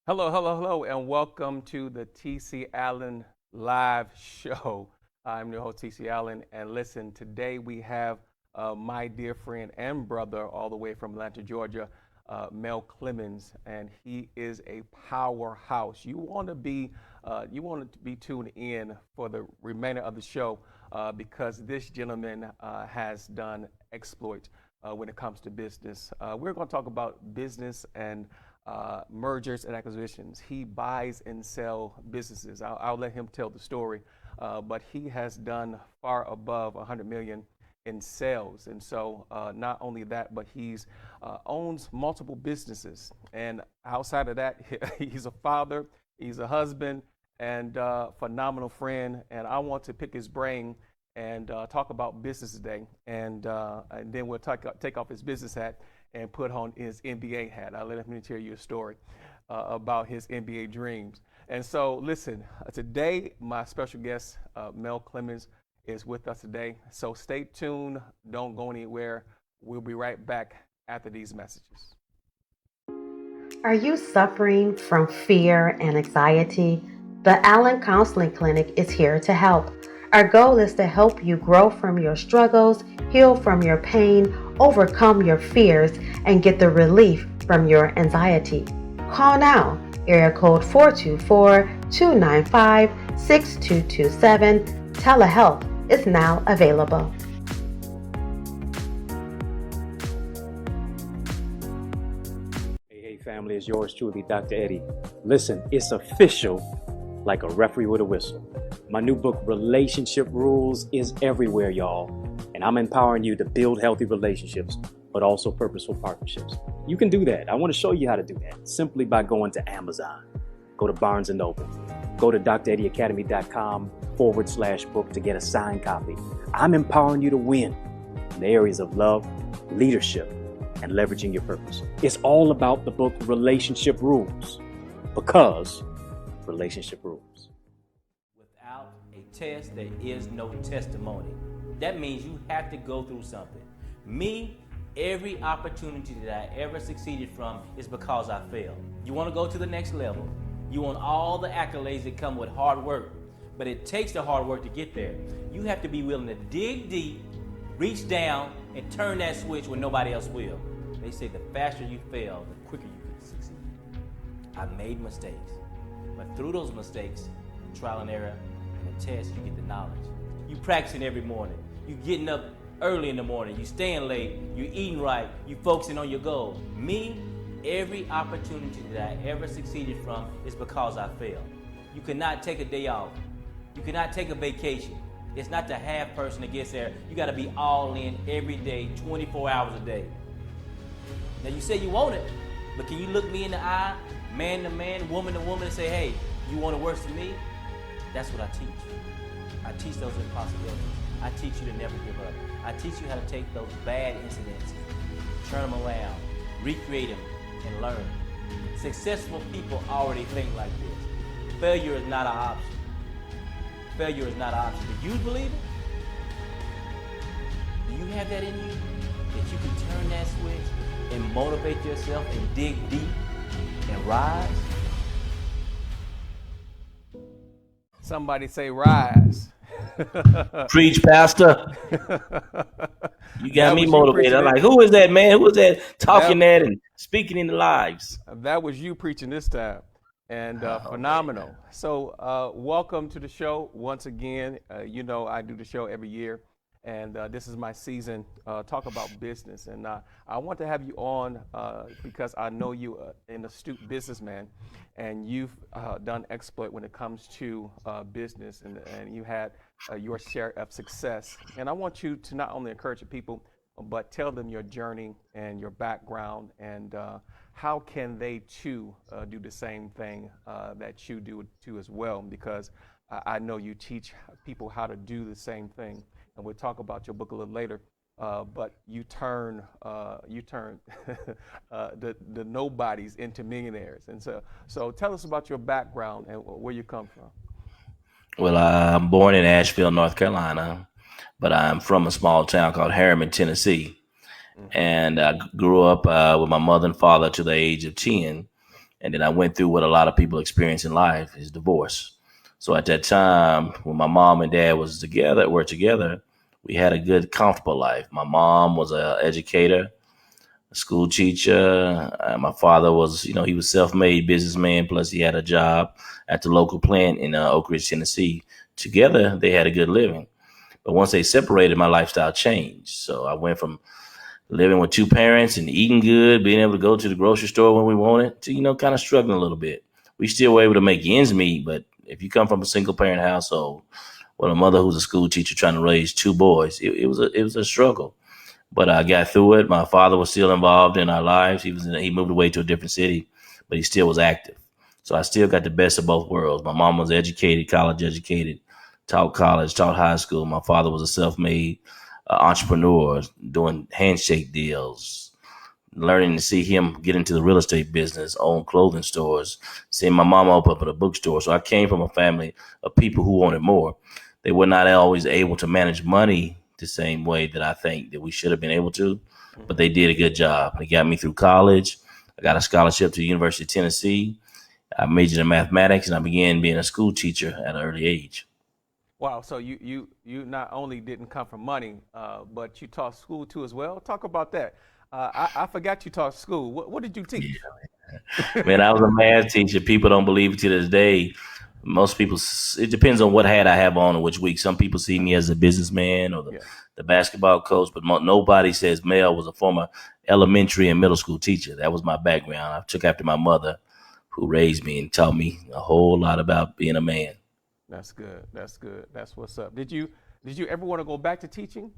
Hello, hello, hello, and welcome to the TC Allen live show. I'm your host, TC Allen, and listen, today we have my dear friend and brother, all the way from Atlanta, Georgia, Mel Clemmons, and he is a powerhouse. You want to be tuned in for the remainder of the show because this gentleman has done exploit when it comes to business. We're going to talk about business and mergers and acquisitions. He buys and sell businesses. I'll let him tell the story, but he has done far above 100 million in sales. And so not only that, but he's owns multiple businesses. And outside of that, he's a father, he's a husband, and phenomenal friend. And I want to pick his brain and talk about business today. And then we'll take off his business hat and put on his NBA hat. I'll let him tell you a story about his NBA dreams. And so, listen, today my special guest, Mel Clemmons, is with us today. So stay tuned. Don't go anywhere. We'll be right back after these messages. Are you suffering from fear and anxiety? The Allen Counseling Clinic is here to help. Our goal is to help you grow from your struggles, heal from your pain, overcome your fears, and get the relief from your anxiety. Call now, area code 424-295-6227. Telehealth is now available. Hey, family, it's yours truly, Dr. Eddie. Listen, it's official like a referee with a whistle. My new book, Relationship Rules, is everywhere, y'all. And I'm empowering you to build healthy relationships, but also purposeful partnerships. You can do that. I want to show you how to do that simply by going to Amazon. Go to Barnes & Noble. Go to dreddieacademy.com/book to get a signed copy. I'm empowering you to win in the areas of love, leadership, and leveraging your purpose. It's all about the book Relationship Rules, because relationship rules. Without a test, there is no testimony. That means you have to go through something. Me, every opportunity that I ever succeeded from is because I failed. You want to go to the next level. You want all the accolades that come with hard work, but it takes the hard work to get there. You have to be willing to dig deep, reach down, and turn that switch when nobody else will. They say the faster you fail, the quicker you can succeed. I made mistakes, but through those mistakes, trial and error, and the test, you get the knowledge. You practicing every morning. You getting up early in the morning. You staying late. You eating right. You focusing on your goal. Me, every opportunity that I ever succeeded from is because I failed. You cannot take a day off. You cannot take a vacation. It's not the half person that gets there. You got to be all in every day, 24 hours a day. Now you say you want it, but can you look me in the eye, man to man, woman to woman, and say, hey, you want to worse than me? That's what I teach. I teach those impossibilities. I teach you to never give up. I teach you how to take those bad incidents, turn them around, recreate them, and learn. Successful people already think like this. Failure is not an option. Failure is not an option. Do you believe it? Do you have that in you? That you can turn that switch and motivate yourself and dig deep and rise? Somebody say rise. Preach, Pastor. You got That me was you motivated. preaching I'm like, it. who is that, man? Who is that talking That that and speaking in the lives? that was you preaching this time, and Oh, phenomenal. man. So welcome to the show once again. You know I do the show every year, and this is my season. Talk about business, and I want to have you on because I know you an astute businessman, and you've done exploit when it comes to business, and you had your share of success. And I want you to not only encourage the people, but tell them your journey and your background, and how can they too do the same thing that you do too as well, because I know you teach people how to do the same thing, and we'll talk about your book a little later. But you turn the nobodies into millionaires, and so tell us about your background and where you come from. Well, I'm born in Asheville, North Carolina, but I'm from a small town called Harriman, Tennessee. Hmm. And I grew up with my mother and father to the age of 10. And then I went through what a lot of people experience in life is divorce. So at that time, when my mom and dad were together, we had a good, comfortable life. My mom was an educator, a school teacher. My father was, he was self-made businessman. Plus, he had a job at the local plant in Oak Ridge, Tennessee. Together, they had a good living. But once they separated, my lifestyle changed. So I went from living with two parents and eating good, being able to go to the grocery store when we wanted, to, kind of struggling a little bit. We still were able to make ends meet, but if you come from a single parent household with a mother who's a school teacher trying to raise two boys, it was a struggle. But I got through it. My father was still involved in our lives. He moved away to a different city, but he still was active. So I still got the best of both worlds. My mom was educated, college educated, taught college, taught high school. My father was a self-made entrepreneur doing handshake deals, learning to see him get into the real estate business, own clothing stores, seeing my mom open up at a bookstore. So I came from a family of people who wanted more. They were not always able to manage money the same way that I think that we should have been able to, but they did a good job. They got me through college. I got a scholarship to the University of Tennessee. I majored in mathematics, and I began being a school teacher at an early age. Wow. So you not only didn't come from money, but you taught school too as well. Talk about that. I forgot you taught school. What did you teach? Man, I was a math teacher. People don't believe it to this day. Most people, it depends on what hat I have on or which week. Some people see me as a businessman or Yeah. the basketball coach, but nobody says Mel was a former elementary and middle school teacher. That was my background. I took after my mother, who raised me and taught me a whole lot about being a man. That's good. That's good. That's what's up. Did you ever want to go back to teaching?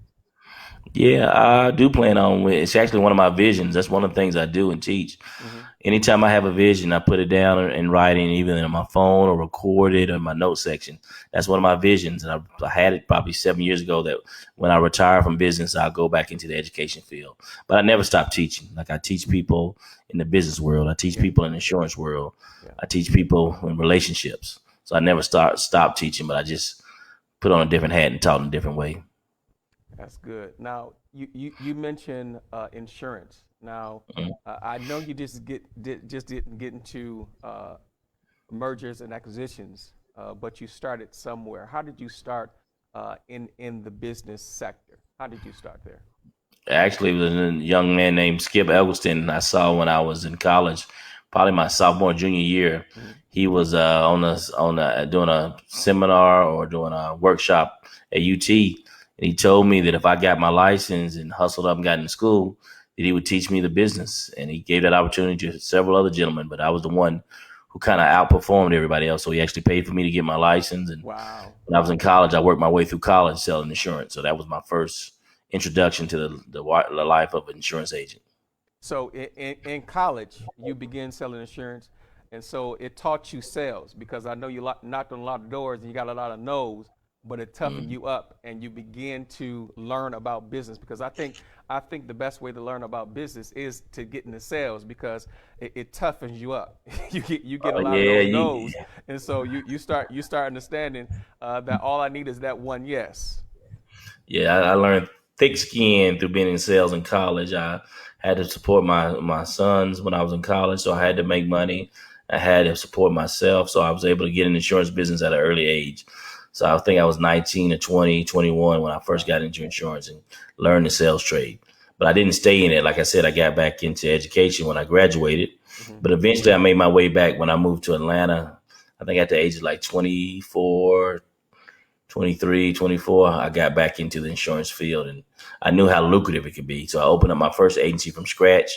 Yeah, I do plan on. It's actually one of my visions. That's one of the things I do and teach. Hmm. Anytime I have a vision, I put it down in writing, either in my phone or record it in my notes section. That's one of my visions, and I had it probably 7 years ago that when I retire from business, I'll go back into the education field. But I never stop teaching. Like I teach people in the business world, I teach Yeah. people in the insurance world, Yeah. I teach people in relationships. So I never stop teaching, but I just put on a different hat and taught in a different way. That's good. Now, you mentioned insurance. Now, Mm. I know you just didn't get into mergers and acquisitions, but you started somewhere. How did you start in the business sector? How did you start there? Actually, it was a young man named Skip Eggleston I saw when I was in college, probably my sophomore junior year. Hmm. He was doing a seminar or doing a workshop at UT, and he told me that if I got my license and hustled up and got into school, that he would teach me the business. And he gave that opportunity to several other gentlemen, but I was the one who kind of outperformed everybody else. So he actually paid for me to get my license. And Wow. when I was in college, I worked my way through college selling insurance. So that was my first introduction to the life of an insurance agent. So in college, you began selling insurance, and so it taught you sales because I know you knocked on a lot of doors and you got a lot of no's, but it toughened you up and you began to learn about business because I think the best way to learn about business is to get into sales because it toughens you up. You get a Oh lot of yeah, those no's, and so you start understanding that all I need is that one yes. I learned thick skin through being in sales in college. I had to support my sons when I was in college, so I had to make money. I had to support myself, so I was able to get in the insurance business at an early age. So I think I was 19 or 20, 21 when I first got into insurance and learned the sales trade. But I didn't stay in it. Like I said, I got back into education when I graduated. Hmm. But eventually I made my way back when I moved to Atlanta. I think at the age of like 24, 23, 24, I got back into the insurance field and I knew how lucrative it could be. So I opened up my first agency from scratch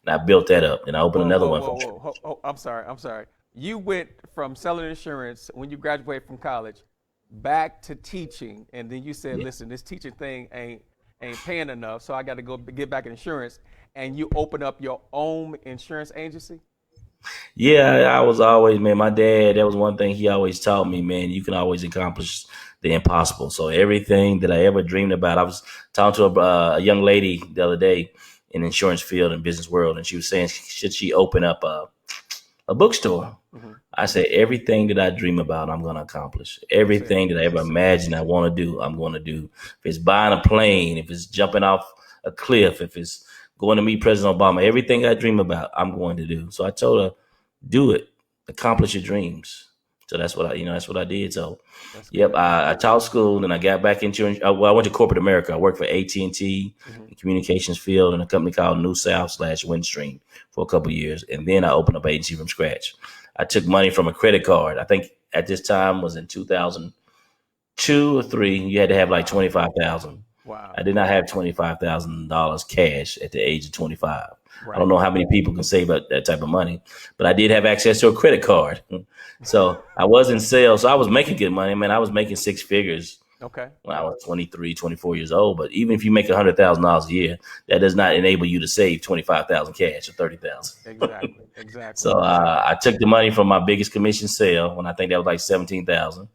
and I built that up. Then I opened Whoa, another whoa, one whoa, from whoa. scratch. I'm sorry. I'm sorry. You went from selling insurance when you graduated from college back to teaching, and then you said, Yeah. "Listen, this teaching thing ain't paying enough, so I got to go get back in insurance." And you open up your own insurance agency. Yeah, I was always, man, my dad, that was one thing he always taught me, man, you can always accomplish the impossible. So everything that I ever dreamed about, I was talking to a young lady the other day in the insurance field and business world, and she was saying, should she open up a bookstore? Hmm. I said, everything that I dream about, I'm going to accomplish. You said, Everything that I ever imagine I want to do, I'm going to do. If it's buying a plane, if it's jumping off a cliff, if it's going to meet President Obama, everything I dream about, I'm going to do. So I told her, do it, accomplish your dreams. So that's what I did. So, That's yep, good. I taught school, and I got back into. Well, I went to corporate America. I worked for AT&T, Mhm. the communications field, in a company called New South / Windstream for a couple of years, and then I opened up an agency from scratch. I took money from a credit card. I think at this time was in 2002 or three. You had to have like Wow. 25,000. Wow. I did not have $25,000 cash at the age of 25. I don't Right. know how many people can save that type of money, but I did have access to a credit card. So I was in sales. So I was making good money. Man, I was making six figures Okay. when I was 23, 24 years old. But even if you make $100,000 a year, that does not enable you to save 25,000 cash or 30,000. Exactly. Exactly. So Exactly. I took the money from my biggest commission sale when I think that was like 17,000.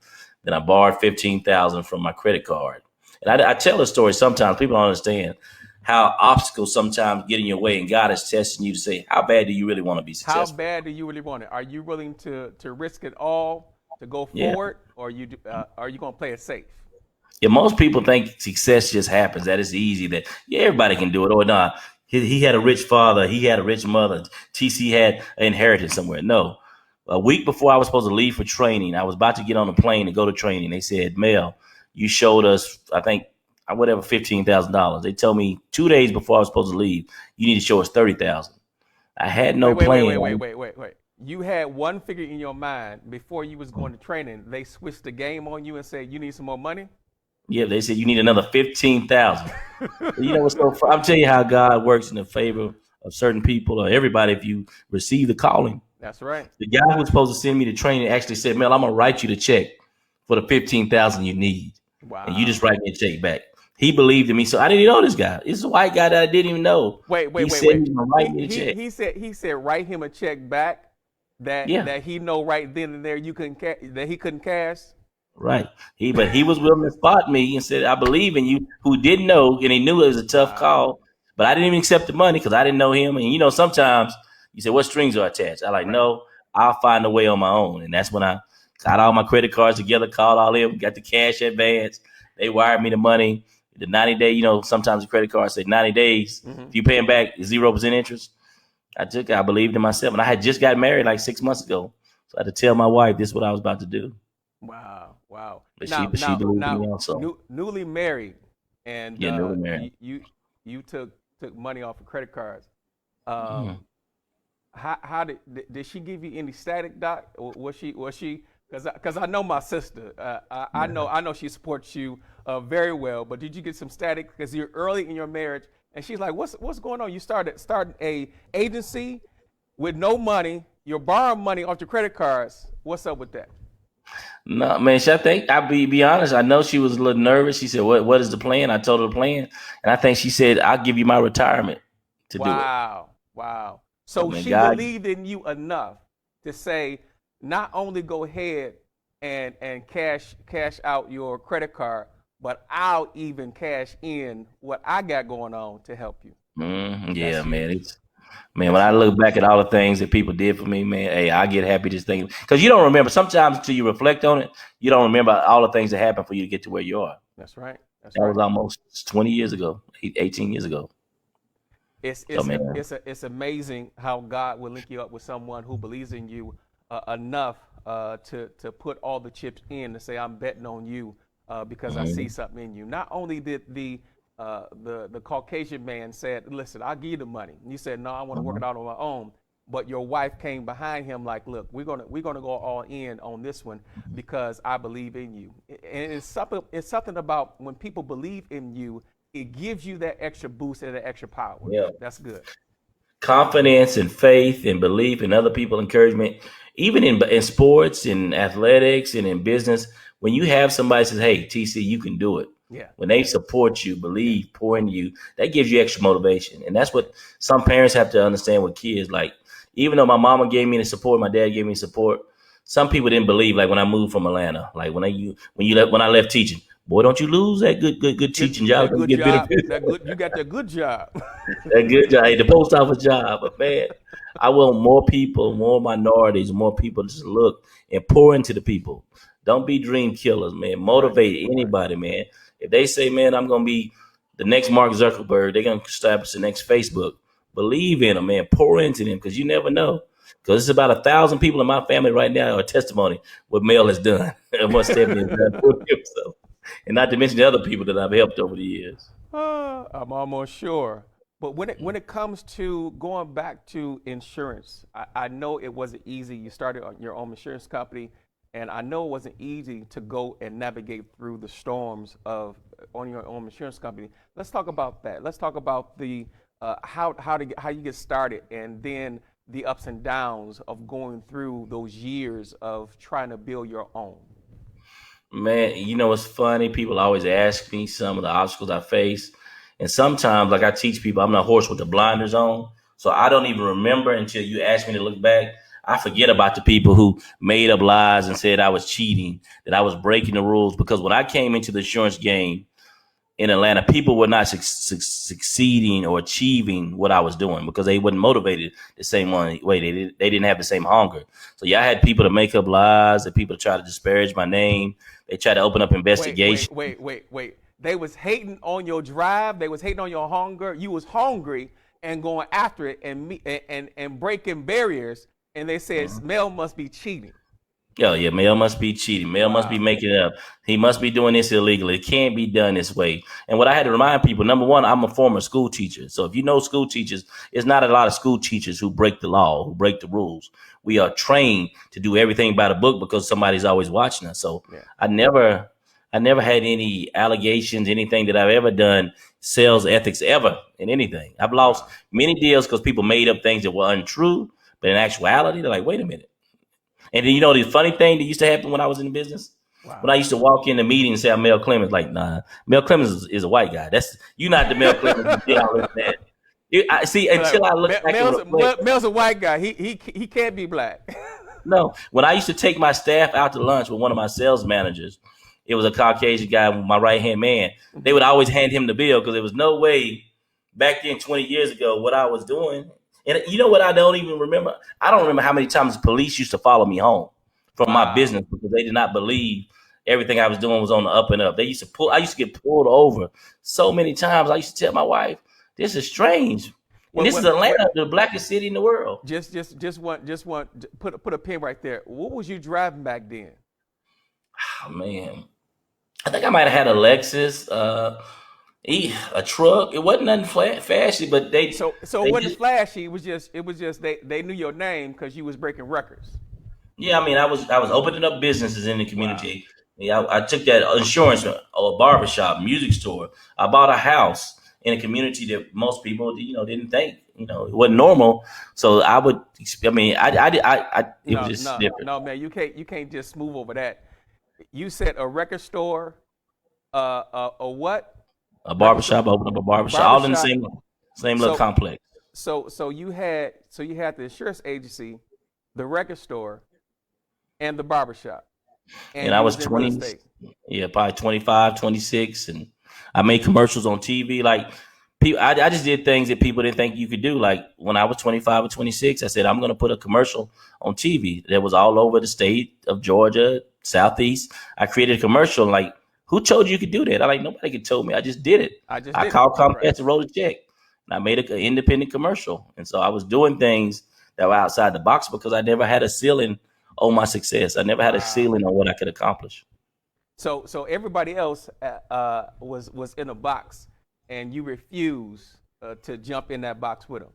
Then I borrowed 15,000 from my credit card. And I tell the story sometimes. People don't understand how obstacles sometimes get in your way, and God is testing you to say, how bad do you really want to be How successful? bad do you really want it? Are you willing to risk it all to go Yeah. forward, or are you going to play it safe? Yeah, most people think success just happens, that it's easy, that yeah, everybody can do it. Or nah, he had a rich father, he had a rich mother, TC had an inheritance somewhere. No. A week before I was supposed to leave for training, I was about to get on a plane to go to training. They said, Mel, you showed us, I think, whatever, $15,000. They told me 2 days before I was supposed to leave, you need to show us 30,000. I had Wait, no wait, wait, plan. wait, wait, wait, wait, wait. You had one figure in your mind before you was going to training. They switched the game on you and said you need some more money. Yeah, they said you need another 15,000. You know what's so I'm telling you how God works in the favor of certain people or everybody if you receive the calling. That's right. The guy who was supposed to send me to training actually said, Mel, I'm gonna write you the check for the 15,000 you need. And you just Wow. write me a check back. He believed in me. So I didn't even know this guy. It's a white guy that I didn't even know. Wait, wait, He wait, said he wait. was gonna write He me the he check. he said he said write him a check back Yeah. that he know right then and there you couldn't that he couldn't cash. Right. But he was willing to spot me and said, I believe in you, who didn't know, and he knew it was a tough Wow. call. But I didn't even accept the money because I didn't know him. And sometimes you say, what strings are attached? I like, Right. no, I'll find a way on my own. And that's when I got all my credit cards together, called all them, got the cash advance. They wired me the money. The 90-day, sometimes the credit cards say 90 days. Hmm. If you paying back 0% interest. I believed in myself. And I had just got married like 6 months ago. So I had to tell my wife this is what I was about to do. Wow. Wow. But Now she now believed in now me also. newly married, and Yeah, newly married. you took money off of credit cards. Mm. How did she give you any static, doc? Or was she because I know my sister. I know she supports you very well. But did you get some static because you're early in your marriage? And she's like, what's going on? You started a agency with no money. You're borrowing money off your credit cards. What's up with that? No, man, I think I'll be honest. I know she was a little nervous. She said, what is the plan? I told her the plan. And I think she said, I'll give you my retirement to do it. Wow. Wow. So, So man, she God, believed in you enough to say, not only go ahead and cash out your credit card, but I'll even cash in what I got going on to help you. yeah, That's man. huge. Man, when That's I huge. look back at all the things that people did for me, man, hey, I get happy just thinking because you don't remember. Sometimes until you reflect on it, you don't remember all the things that happened for you to get to where you are. That's right. That's That right. was almost 20 years ago, 18 years ago. It's So, it's man, it's amazing how God will link you up with someone who believes in you enough to put all the chips in to say I'm betting on you because I see something in you. Not only did the Caucasian man said, "Listen, I'll give you the money," and you said, "No, I want to work it out on my own." But your wife came behind him like, "Look, we're gonna go all in on this one because I believe in you." And it's something about when people believe in you, it gives you that extra boost and that extra power. yeah. That's good. Confidence and faith and belief in other people, encouragement, even in sports, in athletics, and in business. When you have somebody says, "Hey, TC, you can do it," Yeah. when they support you, Yeah. believe, pour in you, that gives you extra motivation. And that's what some parents have to understand with kids. Like, even though my mama gave me the support, my dad gave me support, some people didn't believe. Like when I moved from Atlanta, like when I left teaching, boy, don't you lose that good teaching That job? Don't good you get job. benefits? That good. You got that good job. That good job, hey, the post office job. But man, I want more people, more minorities, more people to just look and pour into the people. Don't be dream killers, man. Right. Motivate Right. anybody, man. If they say, man, I'm gonna be the next Mark Zuckerberg, they're gonna establish the next Facebook. Believe in them, man. Pour into them because you never know. Because it's about 1,000 people in my family right now are testimony what Mel has done and what Stephanie has done for himself. And not to mention the other people that I've helped over the years. I'm almost sure. But when it comes to going back to insurance, I know it wasn't easy. You started on your own insurance company, and I know it wasn't easy to go and navigate through the storms of on your own insurance company. Let's talk about that. Let's talk about the how you get started, and then the ups and downs of going through those years of trying to build your own. Man, you know, it's funny. People always ask me some of the obstacles I face. And sometimes, like I teach people, I'm not a horse with the blinders on. So I don't even remember until you ask me to look back. I forget about the people who made up lies and said I was cheating, that I was breaking the rules. Because when I came into the insurance game in Atlanta, people were not succeeding or achieving what I was doing because they wasn't motivated the same way. They didn't have the same hunger. So yeah, I had people to make up lies, and people to try to disparage my name. They tried to open up investigations. Wait. They was hating on your drive. They was hating on your hunger. You was hungry and going after it and breaking barriers. And they said Mel must be cheating. Yeah, Mel must be cheating. Mel must be making it up. He must be doing this illegally. It can't be done this way. And what I had to remind people, number one, I'm a former school teacher. So if you know school teachers, it's not a lot of school teachers who break the law, who break the rules. We are trained to do everything by the book because somebody's always watching us. So yeah. I never had any allegations, anything that I've ever done, sales ethics ever in anything. I've lost many deals because people made up things that were untrue. But in actuality, they're like, wait a minute. And then, you know, the funny thing that used to happen when I was in the business, when I used to walk in the meeting and say I'm Mel Clemmons, like, nah, Mel Clemmons is a white guy. You're not the Mel Clemmons. I see, until I look back. Mel's a white guy. He can't be black. No, when I used to take my staff out to lunch with one of my sales managers, it was a Caucasian guy, my right-hand man. They would always hand him the bill because there was no way back then, 20 years ago, what I was doing. And you know what I don't even remember? I don't remember how many times the police used to follow me home from my business because they did not believe everything I was doing was on the up and up. I used to get pulled over so many times. I used to tell my wife, this is strange. And this is Atlanta, the blackest city in the world. Just put a pin right there. What was you driving back then? Oh, man. I think I might have had a Lexus. A truck. It wasn't nothing flashy, but they. So it wasn't flashy. It was just they knew your name because you was breaking records. Yeah, I mean, I was opening up businesses in the community. Wow. Yeah, I took that insurance, a barbershop, music store. I bought a house in a community that most people, didn't think, it wasn't normal. So I would. I mean, it was just different. No, man, you can't just move over that. You said a record store, a what? A barbershop, opened up a barbershop, all in the same little complex. So you had the insurance agency, the record store, and the barbershop. And I was 20, probably 25, 26, and I made commercials on TV. Like people, I just did things that people didn't think you could do. Like when I was 25 or 26, I said I'm going to put a commercial on TV that was all over the state of Georgia, Southeast. I created a commercial like. Who told you could do that? Nobody could tell me. I just did it. I called Comcast and wrote a check. And I made an independent commercial. And so I was doing things that were outside the box because I never had a ceiling on my success. I never had a ceiling on what I could accomplish. So everybody else was in a box, and you refused to jump in that box with them.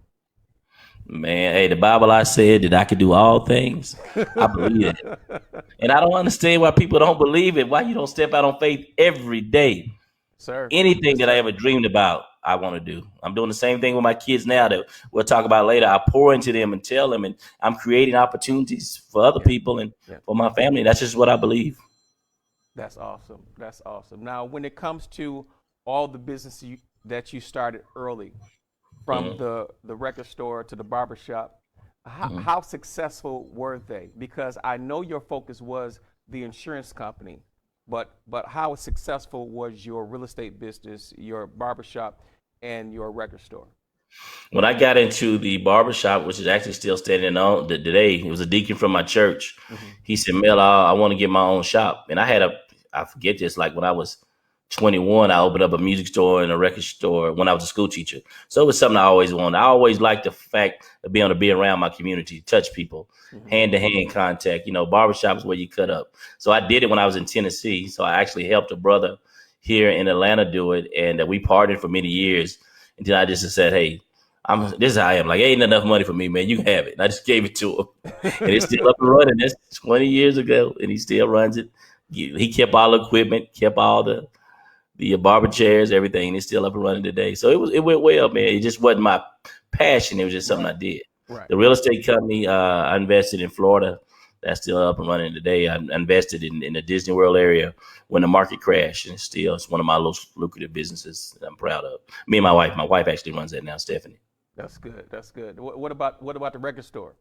Man, hey, the Bible I said that I could do all things. I believe it. And I don't understand why people don't believe it. Why you don't step out on faith every day? Sir. Anything that I ever dreamed about, I want to do. I'm doing the same thing with my kids now that we'll talk about later. I pour into them and tell them, and I'm creating opportunities for other people and for my family. That's just what I believe. That's awesome. That's awesome. Now, when it comes to all the business that you started early, from the record store to the barbershop, how successful were they? Because I know your focus was the insurance company, but how successful was your real estate business, your barbershop, and your record store? When I got into the barbershop, which is actually still standing on today, it was a deacon from my church. He said, Mel, I want to get my own shop. And I forget this, like when I was 21, I opened up a music store and a record store when I was a school teacher. So it was something I always wanted. I always liked the fact of being able to be around my community, touch people, hand-to-hand contact. Barbershop is where you cut up. So I did it when I was in Tennessee. So I actually helped a brother here in Atlanta do it, and we partnered for many years. Until I just said, hey, this is how I am. Like, ain't enough money for me, man. You can have it. And I just gave it to him. And it's still up and running. That's 20 years ago, and he still runs it. He kept all the equipment, kept all the barber chairs, everything. It's still up and running today. So it went well, man. It just wasn't my passion. It was just something I did. Right. The real estate company I invested in Florida, that's still up and running today. I invested in the Disney World area when the market crashed, and it's one of my most lucrative businesses that I'm proud of. Me and my wife actually runs that now, Stephanie. That's good. That's good. What about the record store?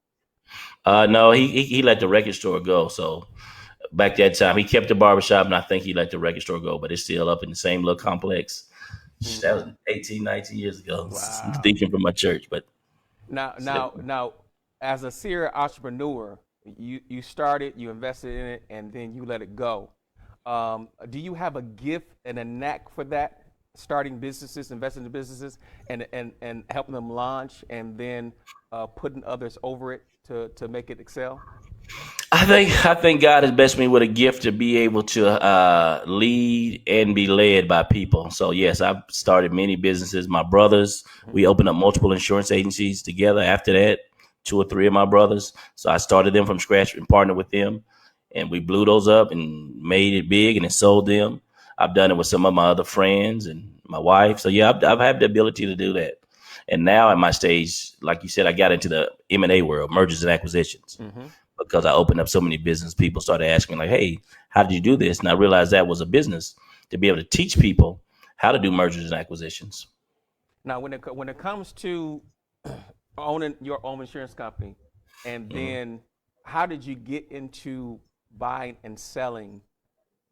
No, he let the record store go. So back that time, he kept the barbershop, and I think he let the record store go, but it's still up in the same little complex. That was 18, 19 years ago. Wow. Thinking from my church, but now, as a serial entrepreneur, you started, you invested in it, and then you let it go. Do you have a gift and a knack for that? Starting businesses, investing in businesses, and helping them launch, and then putting others over it to make it excel? I think God has blessed me with a gift to be able to lead and be led by people. So yes, I've started many businesses. My brothers, we opened up multiple insurance agencies together. After that, 2 or 3 of my brothers. So I started them from scratch and partnered with them, and we blew those up and made it big and then sold them. I've done it with some of my other friends and my wife. So yeah, I've had the ability to do that. And now at my stage, like you said, I got into the M&A world, mergers and acquisitions, because I opened up so many business. People started asking like, hey, how did you do this? And I realized that was a business to be able to teach people how to do mergers and acquisitions. Now, when it comes to owning your own insurance company, and then how did you get into buying and selling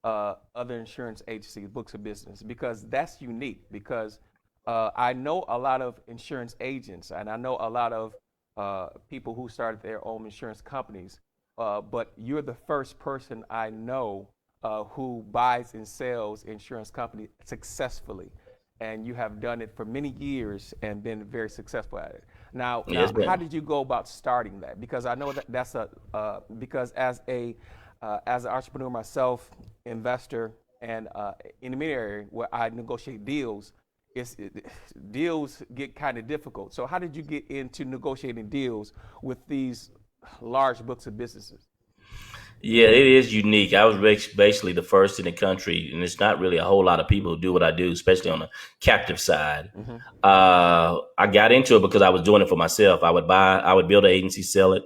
other insurance agencies, books of business? Because that's unique. Because I know a lot of insurance agents, and I know a lot of people who started their own insurance companies, but you're the first person I know who buys and sells insurance companies successfully, and you have done it for many years and been very successful at it. Now, how did you go about starting that? Because I know that's because as an entrepreneur myself, investor, and intermediary, where I negotiate deals, deals get kind of difficult. So how did you get into negotiating deals with these large books of businesses? Yeah, it is unique. I was basically the first in the country, and it's not really a whole lot of people who do what I do, especially on the captive side. I got into it because I was doing it for myself. I would build an agency, sell it,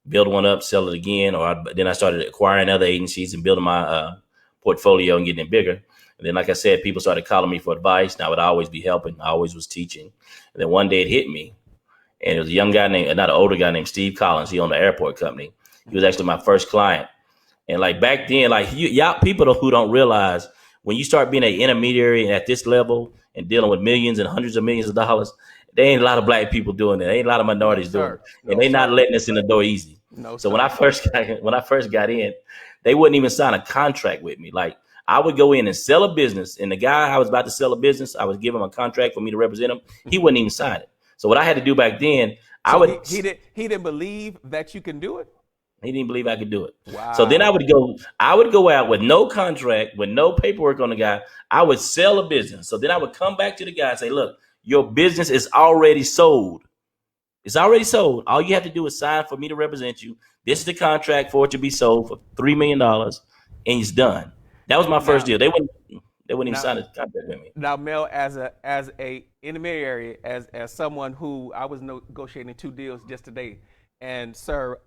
build one up, sell it again, then I started acquiring other agencies and building my portfolio and getting it bigger. And then, like I said, people started calling me for advice, and I would always be helping. I always was teaching. And then one day it hit me, and it was a young guy not an older guy named Steve Collins. He owned an airport company. He was actually my first client. And like back then, like y'all people who don't realize, when you start being an intermediary at this level and dealing with millions and hundreds of millions of dollars, there ain't a lot of black people doing that. There ain't a lot of minorities doing it. And they're not letting us in the door easy. So when I first got in, they wouldn't even sign a contract with me. Like, I would go in and sell a business, and the guy I was about to sell a business, I would give him a contract for me to represent him. He wouldn't even sign it. So what I had to do back then, he didn't believe that you can do it. He didn't believe I could do it. Wow. So then I would go out with no contract, with no paperwork on the guy. I would sell a business. So then I would come back to the guy and say, look, your business is already sold. It's already sold. All you have to do is sign for me to represent you. This is the contract for it to be sold for $3 million, and it's done. That was my first deal. They wouldn't even sign a contract with me. Now, Mel, as a intermediary, as someone who I was negotiating 2 deals just today, and sir,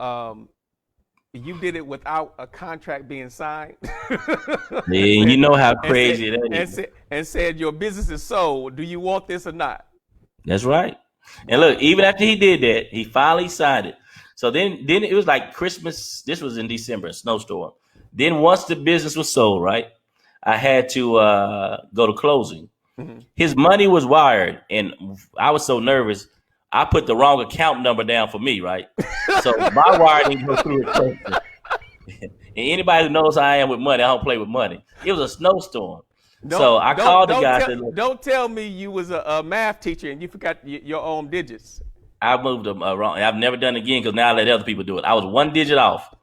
you did it without a contract being signed. Yeah, you know how crazy that is. And said your business is sold. Do you want this or not? That's right. And look, even after he did that, he finally signed it. So then it was like Christmas. This was in December, a snowstorm. Then once the business was sold, right, I had to go to closing. His money was wired, and I was so nervous, I put the wrong account number down for me, right? So my wire didn't go through it. And anybody who knows how I am with money, I don't play with money. It was a snowstorm. Don't So I don't called the don't guy. I tell said, look, don't tell me you was a math teacher and you forgot your own digits. I moved them wrong. I've never done it again because now I let other people do it. I was one digit off.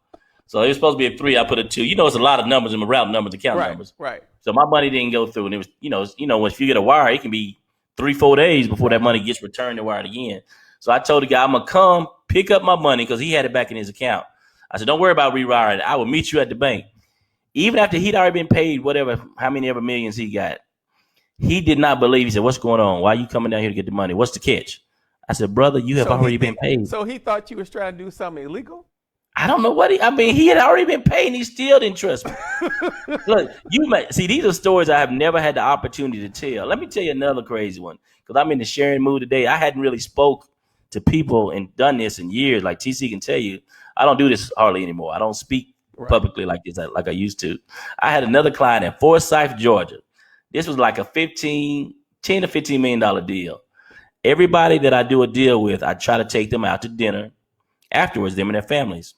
So it was supposed to be a 3. I put a 2. You know, it's a lot of numbers in the route numbers, account Right, numbers. right, So my money didn't go through, and it was, if you get a wire, it can be 3-4 days before that right. money gets returned and wired again. So I told the guy, I'm gonna come pick up my money because he had it back in his account. I said, don't worry about rewiring it. I will meet you at the bank. Even after he'd already been paid whatever, how many ever millions he got, he did not believe. He said, what's going on? Why are you coming down here to get the money? What's the catch? I said, brother, you have already been paid. So he thought you was trying to do something illegal? I don't know what he had already been paid and he still didn't trust me. Look, these are stories I have never had the opportunity to tell. Let me tell you another crazy one because I'm in the sharing mood today. I hadn't really spoke to people and done this in years. Like TC can tell you, I don't do this hardly anymore. I don't speak publicly like this, like I used to. I had another client in Forsyth, Georgia. This was like a $10 to $15 million deal. Everybody that I do a deal with, I try to take them out to dinner afterwards, them and their families.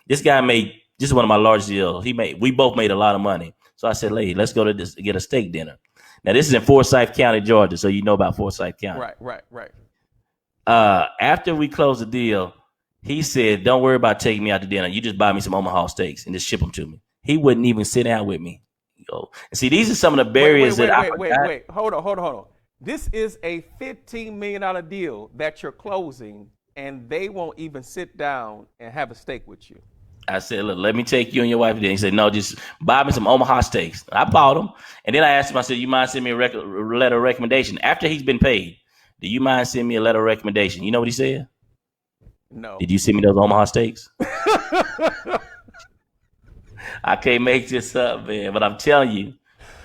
This is one of my largest deals. We both made a lot of money. So I said, lady, let's go to this, get a steak dinner. Now this is in Forsyth County, Georgia. So you know about Forsyth County. Right. After we closed the deal, he said, don't worry about taking me out to dinner. You just buy me some Omaha steaks and just ship them to me. He wouldn't even sit down with me. And see, these are some of the barriers wait. Hold on. This is a $15 million deal that you're closing, and they won't even sit down and have a steak with you. I said, look, let me take you and your wife there. He said, no, just buy me some Omaha steaks. I bought them. And then I asked him, I said, you mind sending me a letter of recommendation? After he's been paid, do you mind sending me a letter of recommendation? You know what he said? No. Did you send me those Omaha steaks? I can't make this up, man. But I'm telling you,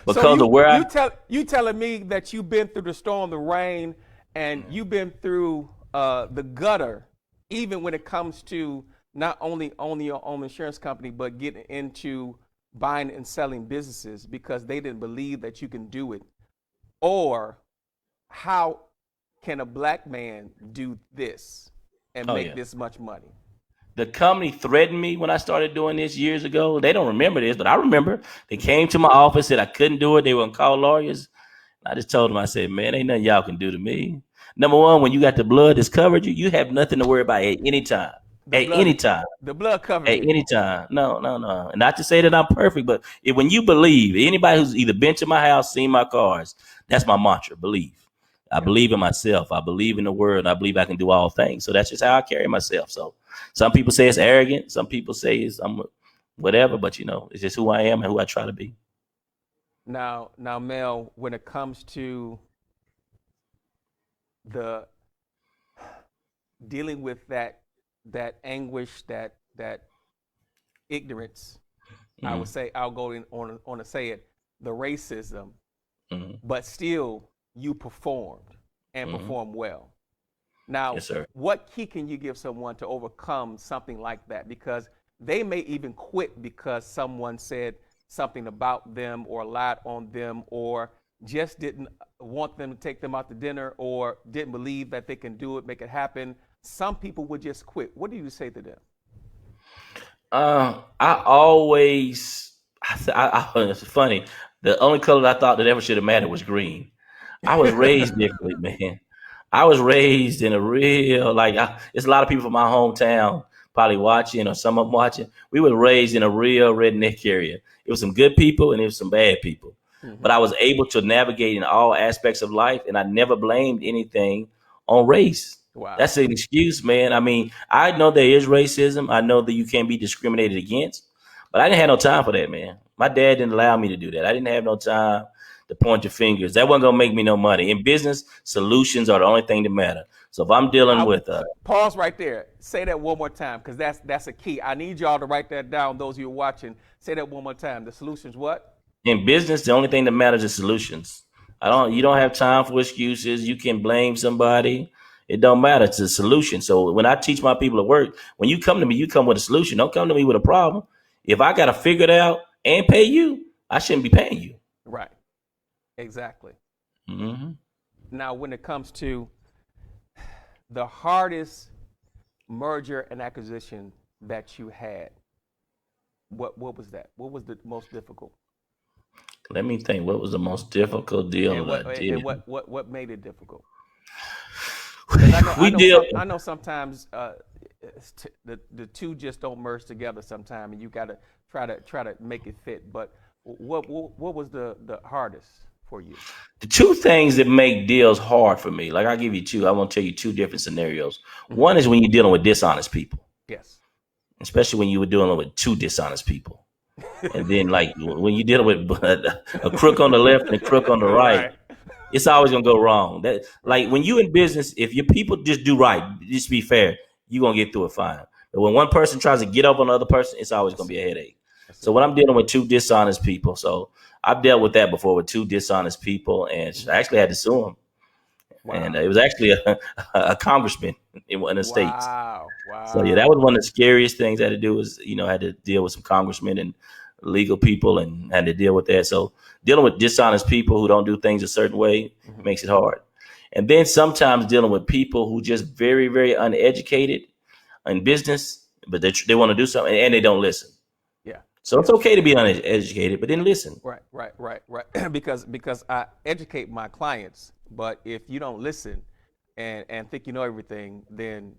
because of where you telling me that you've been through the storm, the rain, and you've been through the gutter, even when it comes to not only owning your own insurance company, but getting into buying and selling businesses because they didn't believe that you can do it. Or how can a black man do this and make this much money? The company threatened me when I started doing this years ago. They don't remember this, but I remember. They came to my office, said I couldn't do it. They were going to call lawyers. I just told them, I said, man, ain't nothing y'all can do to me. Number one, when you got the blood that's covered you have nothing to worry about at any time. Any time. The blood covered At any time. No. And not to say that I'm perfect, but when you believe, anybody who's either been to my house, seen my cars, that's my mantra, believe. I believe in myself. I believe in the word. I believe I can do all things. So that's just how I carry myself. So some people say it's arrogant. Some people say I'm whatever, but it's just who I am and who I try to be. Now, Mel, when it comes to the dealing with that anguish, that ignorance, I would say I'll go on to say it, the racism, but still you performed and performed well. Now, yes, sir. What key can you give someone to overcome something like that? Because they may even quit because someone said something about them or lied on them or just didn't want them to take them out to dinner or didn't believe that they can do it, make it happen. Some people would just quit. What do you say to them? It's funny. The only color I thought that ever should have mattered was green. I was raised differently, man. I was raised in a real, it's a lot of people from my hometown probably watching or some of them watching. We were raised in a real redneck area. It was some good people and it was some bad people. But I was able to navigate in all aspects of life and I never blamed anything on race. Wow. That's an excuse, man. I mean, I know there is racism. I know that you can't be discriminated against, but I didn't have no time for that, man. My dad didn't allow me to do that. I didn't have no time to point your fingers. That wasn't gonna make me no money. In business, solutions are the only thing that matter. So if I'm dealing with pause right there. Say that one more time, because that's a key. I need y'all to write that down. Those of you watching, say that one more time. The solutions, what? In business, the only thing that matters is solutions. You don't have time for excuses. You can blame somebody. It don't matter. It's a solution. So when I teach my people at work, when you come to me, you come with a solution. Don't come to me with a problem. If I got to figure it out and pay you, I shouldn't be paying you. Right. Exactly. Mm-hmm. Now, when it comes to the hardest merger and acquisition that you had, what was that? What was the most difficult? Let me think. What was the most difficult deal And that I did? what made it difficult? Because We deal. I know sometimes the two just don't merge together sometime, and you got to try to make it fit. But what was the hardest for you? The two things that make deals hard for me, like I'll give you two. I want to tell you two different scenarios. Mm-hmm. One is when you're dealing with dishonest people, Yes. especially when you were dealing with two dishonest people. And then like when you're dealing with a crook on the left and a crook on the right, Right. it's always gonna go wrong. That Right. like when you in business, if your people just do right, just be fair, you're gonna get through it fine. But when one person tries to get up on the other person, it's always gonna That's be it. a headache. That's So it. when I'm dealing with two dishonest people, so I've dealt with that before with two dishonest people, and I actually had to sue them. And Wow. it was actually a congressman in the states. Wow. So yeah, that was Wow. one of the scariest things I had to do was, I had to deal with some congressmen and legal people and had to deal with that. So dealing with dishonest people who don't do things a certain way Hmm. makes it hard. And then sometimes dealing with people who just very, very uneducated in business, but they want to do something and they don't listen. Yeah. So it's Yeah. okay to be uneducated, but then listen. Right. Because I educate my clients, but if you don't listen and think you know everything, then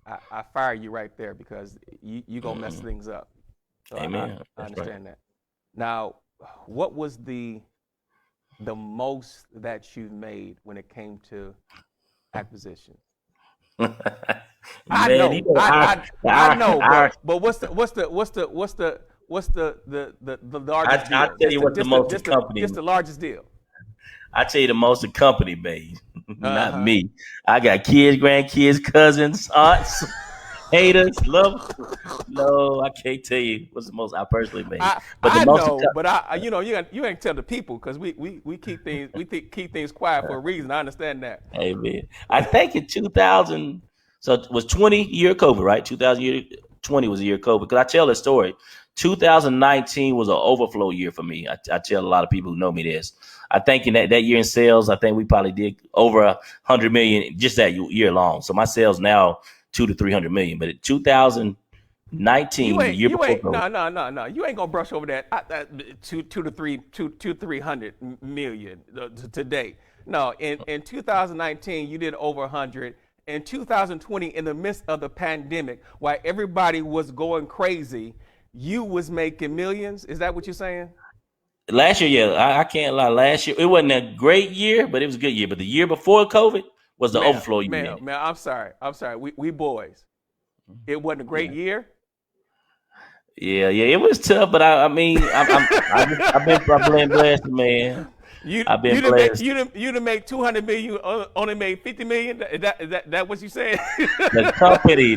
I fire you right there because you gonna mess Mm, things up. So amen. I That's right. understand that. Now, what was the most that you made when it came to acquisition? I Man, know, I know, our but what's the largest I deal? tell you what the most the Just company the largest deal. I tell you the most the company made, Uh not huh. me. I got kids, grandkids, cousins, aunts, haters, love. No, I can't tell you what's the most I personally made. But the I most, know, but you ain't tell the people because we keep things keep things quiet for a reason. I understand that. hey man, I think in 2000, so it was 20 year of COVID, right? 2020 was a year of COVID. Because I tell this story. 2019 was an overflow year for me. I tell a lot of people who know me this. I think in that year in sales, I think we probably did over 100 million just that year long. So my sales now 2 to 300 million. But in 2019, the year You before ain't COVID, no. You ain't gonna brush over that, two to three two 300 million today. No, in 2019 you did over 100. In 2020, in the midst of the pandemic, while everybody was going crazy, you was making millions. Is that what you're saying? last year, yeah, I can't lie. Last year, it wasn't a great year, but it was a good year. But the year before COVID was the overflow year. Mel, I'm sorry. I'm sorry. We boys. It wasn't a great Yeah. year. Yeah, it was tough, but I mean, I've been blessed, man. You I've been you didn't make blessed. you didn't make 200 million. Only made 50 million. Is that what you said? The company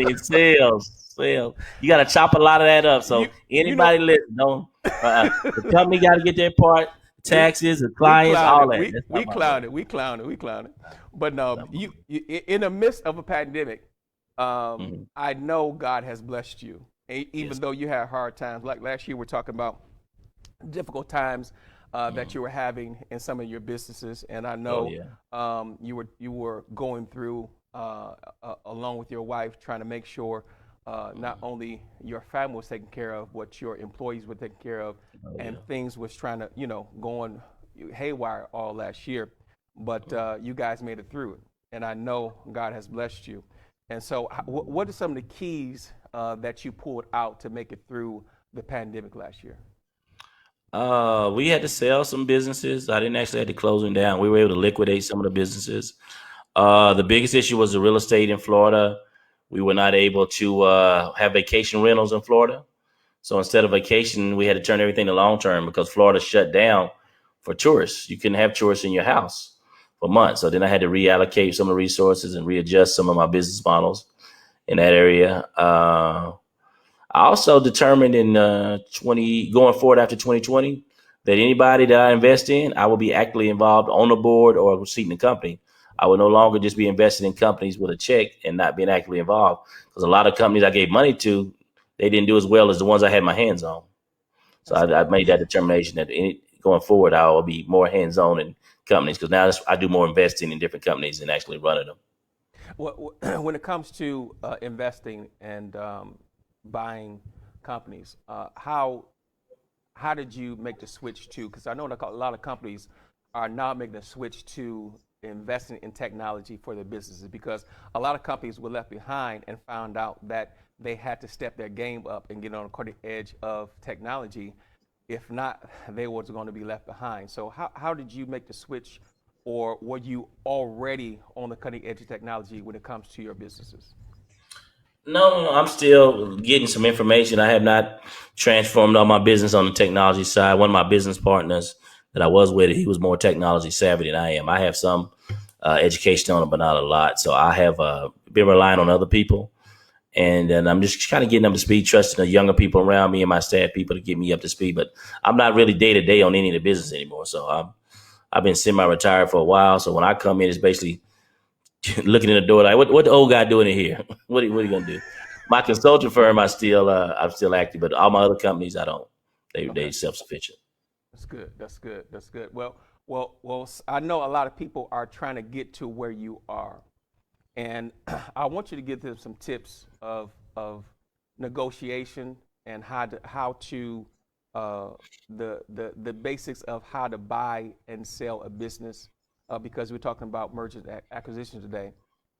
in sales. You got to chop a lot of that up. you So you know anybody listen, don't. The company got to get their part, we taxes, the we clients, clowned all it. that. We That's not we my money. clowned it. But no, That's not you in the midst of a pandemic, my money. I know God has blessed you, even Yes. though you had hard times. Like last year, we're talking about difficult times that Mhm. you were having in some of your businesses, and I Oh know yeah. you were going through along with your wife trying to make sure not only your family was taken care of, what your employees were taken care of, Oh and yeah. things was trying to going haywire all last year, but you guys made it through it, and I know God has blessed you. And so, what are some of the keys that you pulled out to make it through the pandemic last year? We had to sell some businesses. I didn't actually have to close them down. We were able to liquidate some of the businesses. The biggest issue was the real estate in Florida. We were not able to have vacation rentals in Florida. So instead of vacation, we had to turn everything to long term because Florida shut down for tourists. You couldn't have tourists in your house for months. So then I had to reallocate some of the resources and readjust some of my business models in that area. I also determined in 20 going forward after 2020 that anybody that I invest in, I will be actively involved on the board or a seat in the company. I will no longer just be invested in companies with a check and not being actively involved because a lot of companies I gave money to, they didn't do as well as the ones I had my hands on. So That's I good. made that determination that going forward, I will be more hands on in companies because now I do more investing in different companies than actually running them. When it comes to investing and buying companies, how how did you make the switch to, because I know that a lot of companies are now making the switch to investing in technology for their businesses, because a lot of companies were left behind and found out that they had to step their game up and get on the cutting edge of technology. If not, they was going to be left behind. So how did you make the switch, or were you already on the cutting edge of technology when it comes to your businesses? No, I'm still getting some information. I have not transformed all my business on the technology side. One of my business partners that I was with, he was more technology savvy than I am. I have some education on it, but not a lot. So I have been relying on other people. And then I'm just kind of getting up to speed, trusting the younger people around me and my staff people to get me up to speed. But I'm not really day to day on any of the business anymore. So I've been semi-retired for a while. So when I come in, it's basically looking in the door like, what the old guy doing in here? What are you gonna do? My consulting firm, I'm still active, but all my other companies, I don't. They Okay. self-sufficient. That's good. That's good. That's good. Well. I know a lot of people are trying to get to where you are, and I want you to give them some tips of negotiation and how to the basics of how to buy and sell a business, because we're talking about mergers and acquisitions today,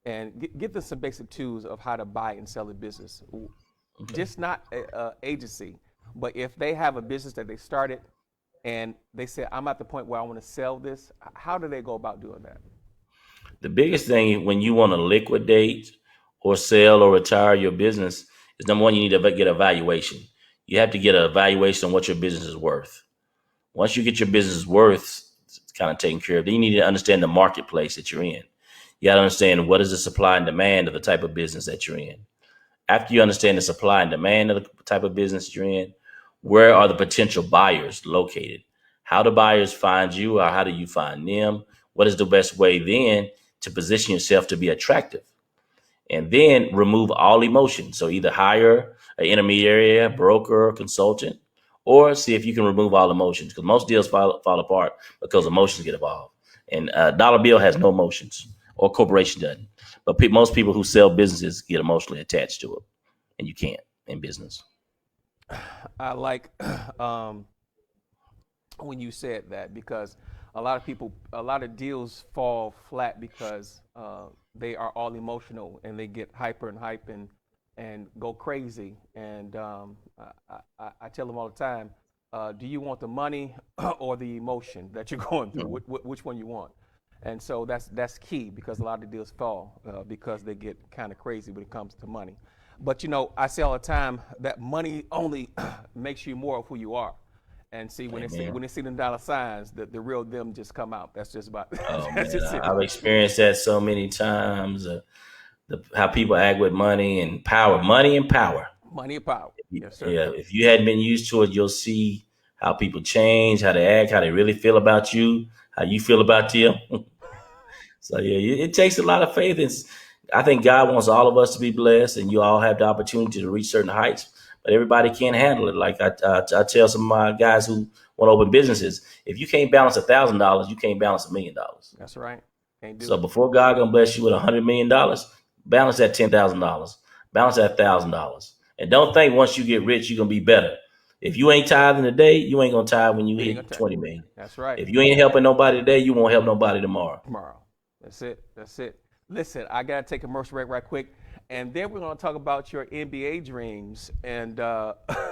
and give them some basic tools of how to buy and sell a business. Okay. Just not a agency, but if they have a business that they started and they say, I'm at the point where I want to sell this, how do they go about doing that? The biggest thing when you want to liquidate or sell or retire your business is, number one, you need to get a valuation. You have to get a valuation on what your business is worth. Once you get your business worth kind of taken care of, then you need to understand the marketplace that you're in. You got to understand what is the supply and demand of the type of business that you're in. After you understand the supply and demand of the type of business you're in, where are the potential buyers located? How do buyers find you, or how do you find them? What is the best way then to position yourself to be attractive? And then remove all emotion. So either hire an intermediary, a broker, or consultant, or see if you can remove all emotions, because most deals fall apart because emotions get involved. And a dollar bill has no emotions, or corporation doesn't. But most people who sell businesses get emotionally attached to it, and you can't in business. I like um, when you said that, because a lot of deals fall flat because they are all emotional and they get hyper and hype and go crazy. And I tell them all the time, do you want the money or the emotion that you're going through? Which one you want? And so that's key, because a lot of deals fall because they get kind of crazy when it comes to money. But I say all the time that money only makes you more of who you are. And see, when they see them dollar signs, the real them just come out. That's just about. Oh That's man, just it. I've experienced that so many times. How people act with money and power, money and power. Money and power. Yes, sir. Yeah, if you hadn't been used to it, you'll see how people change, how they act, how they really feel about you, how you feel about them. So yeah, it takes a lot of faith. I think God wants all of us to be blessed, and you all have the opportunity to reach certain heights. But everybody can't handle it. Like I tell some of my guys who want to open businesses, if you can't balance $1,000, you can't balance $1 million. That's right. Can't do So it. before God gonna bless you with $100 million, balance that $10,000, balance that $1,000, and don't think once you get rich you're gonna be better. If you ain't tithing today, you ain't gonna tithe when you You ain't hit gonna 20 million. That's right. If you ain't helping nobody today, you won't help nobody tomorrow. Tomorrow. That's it. That's it. Listen, I gotta take a commercial break right quick, and then we're gonna talk about your NBA dreams and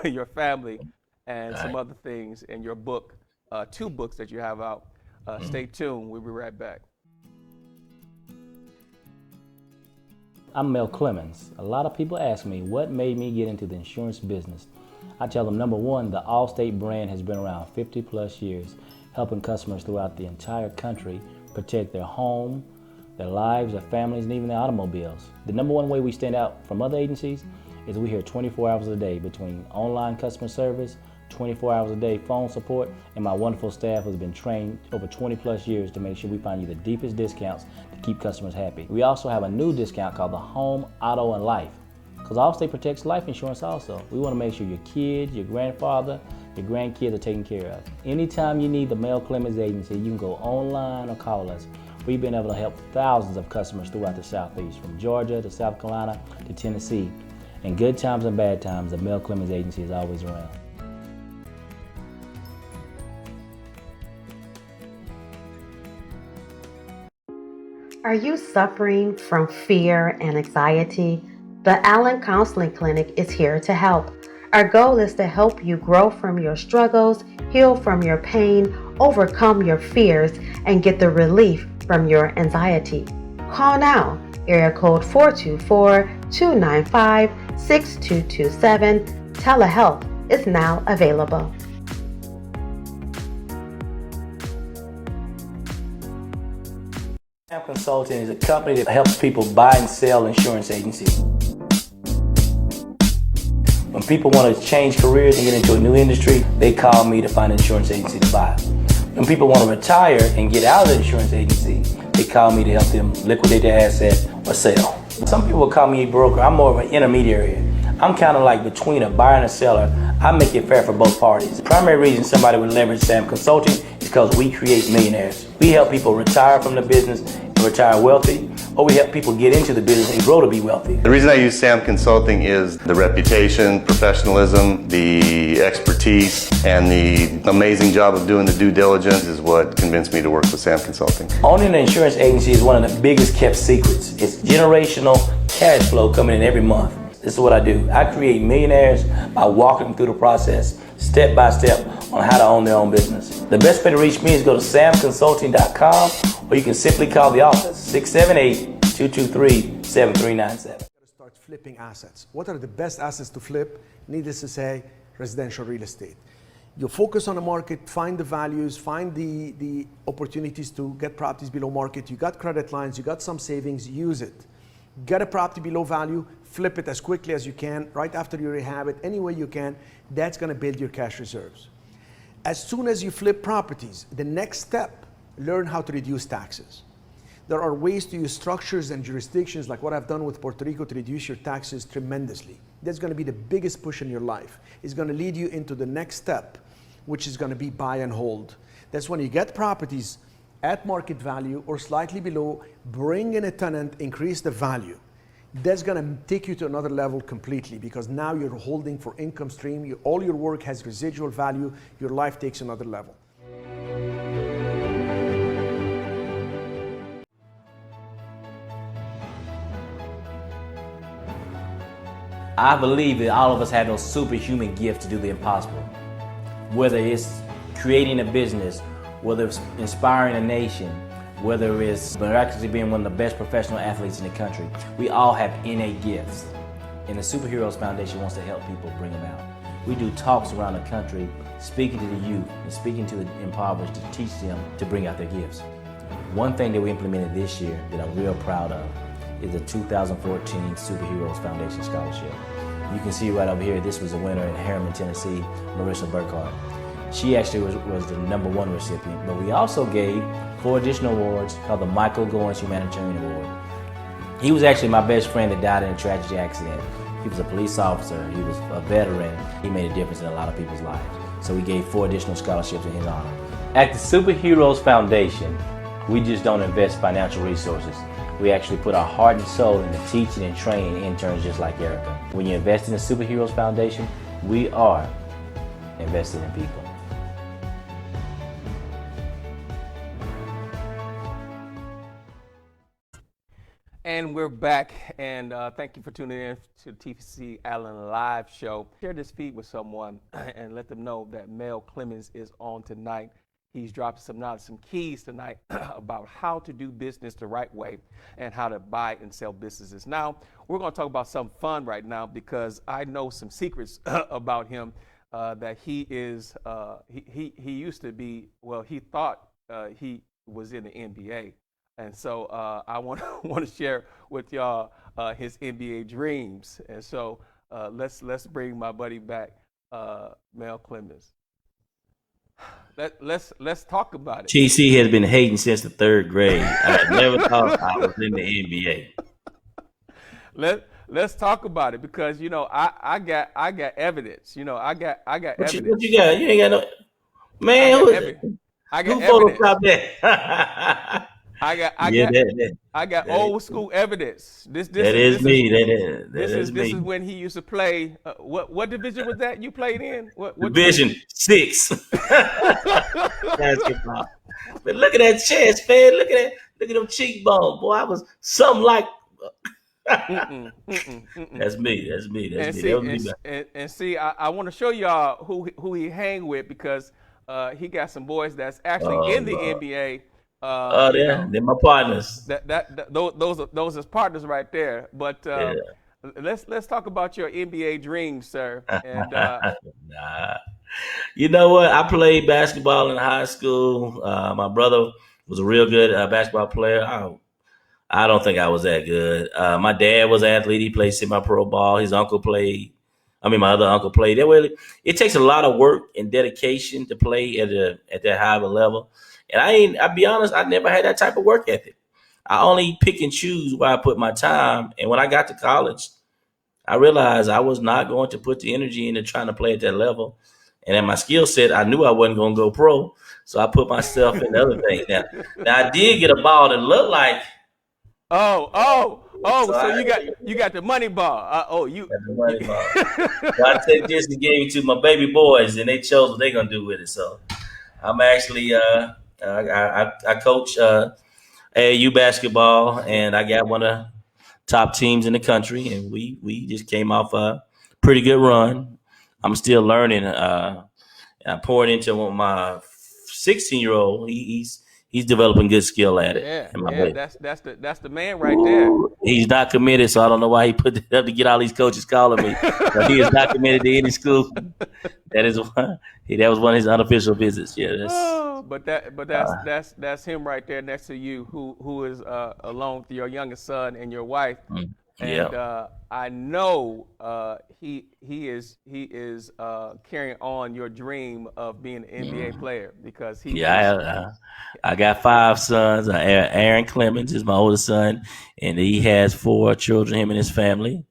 your family and All some right. other things in your book, 2 books that you have out. Stay tuned. We'll be right back. I'm Mel Clemmons. A lot of people ask me what made me get into the insurance business. I tell them, number one, the Allstate brand has been around 50 plus years, helping customers throughout the entire country protect their home, their lives, their families, and even their automobiles. The number one way we stand out from other agencies is we're here 24 hours a day between online customer service, 24 hours a day phone support, and my wonderful staff has been trained over 20 plus years to make sure we find you the deepest discounts to keep customers happy. We also have a new discount called the Home, Auto, and Life, because Allstate protects life insurance also. We want to make sure your kids, your grandfather, your grandkids are taken care of. Anytime you need the Mel Clemmons agency, you can go online or call us. We've been able to help thousands of customers throughout the Southeast, from Georgia to South Carolina to Tennessee. In good times and bad times, the Mel Clemmons agency is always around. Are you suffering from fear and anxiety? The Allen Counseling Clinic is here to help. Our goal is to help you grow from your struggles, heal from your pain, overcome your fears, and get the relief from your anxiety. Call now, area code 424-295-6227. Telehealth is now available. SAMM Consulting is a company that helps people buy and sell insurance agencies. When people want to change careers and get into a new industry, they call me to find an insurance agency to buy. When people want to retire and get out of the insurance agency, they call me to help them liquidate their asset or sell. Some people call me a broker. I'm more of an intermediary. I'm kind of like between a buyer and a seller. I make it fair for both parties. The primary reason somebody would leverage SAMM Consulting is because we create millionaires. We help people retire from the business and retire wealthy, or we help people get into the business and grow to be wealthy. The reason I use SAMM Consulting is the reputation, professionalism, the expertise, and the amazing job of doing the due diligence is what convinced me to work with SAMM Consulting. Owning an insurance agency is one of the biggest kept secrets. It's generational cash flow coming in every month. This is what I do. I create millionaires by walking them through the process, step by step, on how to own their own business. The best way to reach me is go to sammconsulting.com, or you can simply call the office, 678-223-7397. Start flipping assets. What are the best assets to flip? Needless to say, residential real estate. You focus on the market, find the values, find the opportunities to get properties below market. You got credit lines, you got some savings, use it. Get a property below value, flip it as quickly as you can, right after you rehab it, any way you can. That's gonna build your cash reserves. As soon as you flip properties, the next step, learn how to reduce taxes. There are ways to use structures and jurisdictions like what I've done with Puerto Rico to reduce your taxes tremendously. That's gonna be the biggest push in your life. It's gonna lead you into the next step, which is gonna be buy and hold. That's when you get properties at market value or slightly below, bring in a tenant, increase the value. That's gonna take you to another level completely, because now you're holding for income stream, all your work has residual value, your life takes another level. I believe that all of us have those superhuman gifts to do the impossible. Whether it's creating a business, whether it's inspiring a nation, whether it's miraculously being one of the best professional athletes in the country, we all have innate gifts. And the Superheroes Foundation wants to help people bring them out. We do talks around the country, speaking to the youth and speaking to the impoverished to teach them to bring out their gifts. One thing that we implemented this year that I'm real proud of is the 2014 Superheroes Foundation Scholarship. You can see right over here, this was a winner in Harriman, Tennessee, Marissa Burkhart. She actually was the #1 recipient, but we also gave 4 additional awards called the Michael Goins Humanitarian Award. He was actually my best friend that died in a tragic accident. He was a police officer, he was a veteran, he made a difference in a lot of people's lives. So we gave 4 additional scholarships in his honor. At the Superheroes Foundation, we just don't invest financial resources. We actually put our heart and soul into teaching and training interns just like Erica. When you invest in the Superheroes Foundation, we are invested in people. And we're back, and thank you for tuning in to the TC Allen Live Show. Share this feed with someone and let them know that Mel Clemmons is on tonight. He's dropping some knowledge, some keys tonight about how to do business the right way and how to buy and sell businesses. Now, we're going to talk about something fun right now, because I know some secrets about him that he is, he used to be, well, he thought he was in the NBA. And so I want to share with y'all his NBA dreams. And so let's bring my buddy back, Mel Clemmons. Let's talk about it. TC has been hating since the 3rd grade. I never thought I was in the NBA. Let's talk about it, because you know I got evidence. You know I got evidence. What you got? You ain't got no man. Who photoshopped that? I got old school evidence. This is me. This is when he used to play. What division was that you played in? What Division 6 basketball. But look at that chest, man. Look at Look at them cheekbones, boy. I was something like. That's me. That's me. That's And me. see, That was me. and see, I want to show y'all who he hang with because he got some boys that's actually Oh, in the Lord. NBA. Oh, they're my partners. Those is partners right there. But Yeah. let's talk about your NBA dreams, sir. And Nah. You know what? I played basketball in high school. My brother was a real good basketball player. I don't think I was that good. My dad was an athlete. He played semi-pro ball. His uncle played. I mean, my other uncle played. It takes a lot of work and dedication to play at that high of a level. And I'll be honest, I never had that type of work ethic. I only pick and choose where I put my time. And when I got to college, I realized I was not going to put the energy into trying to play at that level. And at my skill set, I knew I wasn't going to go pro. So I put myself in other things. Now I did get a ball that looked like. So you got the money ball. The money ball. So I take this and gave it to my baby boys, and they chose what they're gonna do with it. So I'm actually I coach AAU basketball, and I got one of the top teams in the country, and we just came off a pretty good run. I'm still learning. I poured into my 16-year-old. He's developing good skill at it. Yeah, that's the man right there. He's not committed, so I don't know why he put it up to get all these coaches calling me. But he is not committed to any school. That was one of his unofficial visits. Yeah, that's him right there next to you, who is along with your youngest son and your wife. And I know he is carrying on your dream of being an NBA player because I got 5 sons. Aaron Clemmons is my oldest son, and he has 4 children, him and his family.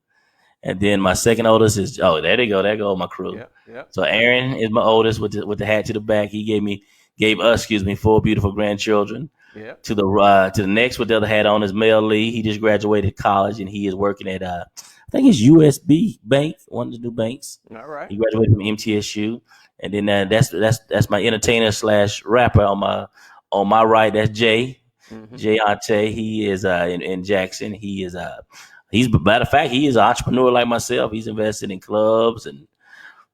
And then my second oldest is there they go, my crew. Yeah. So Aaron is my oldest with the hat to the back. He gave us 4 beautiful grandchildren. Yeah. To the next with the other hat on is Mel Lee. He just graduated college and he is working at I think it's USB Bank, one of the new banks. All right. He graduated from MTSU, and then that's my entertainer / rapper on my right. That's Jay. Mm-hmm. Jay Ante. He is in Jackson. He's matter of fact, he is an entrepreneur like myself. He's invested in clubs and